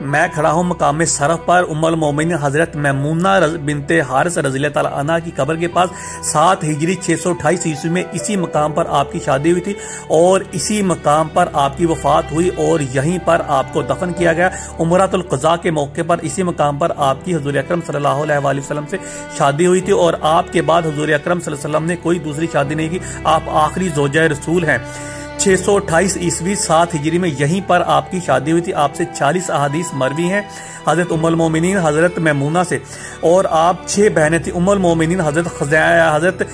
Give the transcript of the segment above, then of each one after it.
मैं खड़ा हूँ मकाम सरफ पर उम्मुल मोमिनीन हजरत मैमूना बिनते हारिस रज़ियल्लाहु ताला अन्हा की कब्र के पास 7 हिजरी 628 ईस्वी में इसी मकाम पर आपकी शादी हुई थी और इसी मकाम पर आपकी वफात हुई और यहीं पर आपको दफन किया गया। उमरातुल क़ज़ा के मौके पर इसी मकाम पर आपकी हुज़ूर अकरम सल्लल्लाहु अलैहि वसल्लम से शादी हुई थी और आपके बाद हुज़ूर अकरम सल्लल्लाहु अलैहि वसल्लम ने कोई दूसरी शादी नहीं की। आप आखिरी ज़ौजाए रसूल हैं। 628 ईस्वी 7 हिजरी में यहीं पर आपकी शादी हुई थी। आपसे 40 अहादीस मरवी हैं हजरत उम्मुल मोमिनीन हजरत मैमूना से, और आप 6 बहनें थी। उम्मुल मोमिनीन हजरत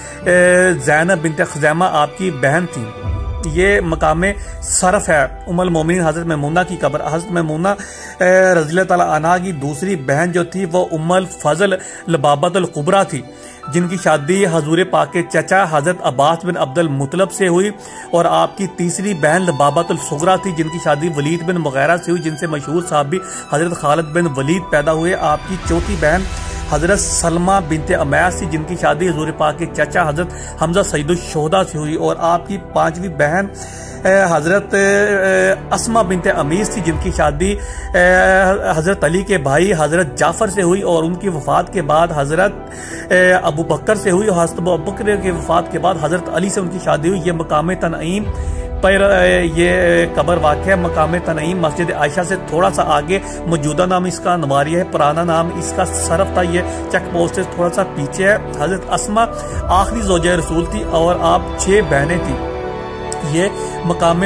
ज़ैनब बिनते ख़ुज़ैमा आपकी बहन थी। ये मकाम सरफ है उम्मुल मोमिनीन हजरत मैमूना की कब्र। हजरत मैमूना रज़ियल्लाहु ताला अन्हा की दूसरी बहन जो थी वो उम्मुल फजल लबाबतुल कुबरा थी, जिनकी शादी हजूर पाक के चचा हजरत अब्बास बिन अब्दुल मुत्तलब से हुई। और आपकी तीसरी बहन लबाबतुल सुगरा थी, जिनकी शादी वलीद बिन मुगीरा से हुई, जिनसे मशहूर साहबी हजरत खालिद बिन वलीद पैदा हुए। आपकी चौथी बहन हजरत सलमा बिनते अमैस थी, जिनकी शादी हजूर पाक के चाचा हजरत हमजा सईदुल शोहदा से हुई। और आपकी 5वीं बहन हजरत अस्मा बिनते अमीस थी, जिनकी शादी हजरत अली के भाई हजरत जाफर से हुई और उनकी वफात के बाद हजरत अबू बकर से हुई। और हजरत अबू बकर के वफात के बाद हजरत अली से उनकी शादी हुई। ये मकाम तनईम पर ये कब्र वाक़ है। मकाम तनईम मस्जिद आयशा से थोड़ा सा आगे, मौजूदा नाम इसका नवारिया है, पुराना नाम इसका सरफ था। ये चेक पोस्ट से थोड़ा सा पीछे है। हजरत अस्मा आखिरी ज़ौजाए रसूल थी और आप 6 बहनें थी। ये मकाम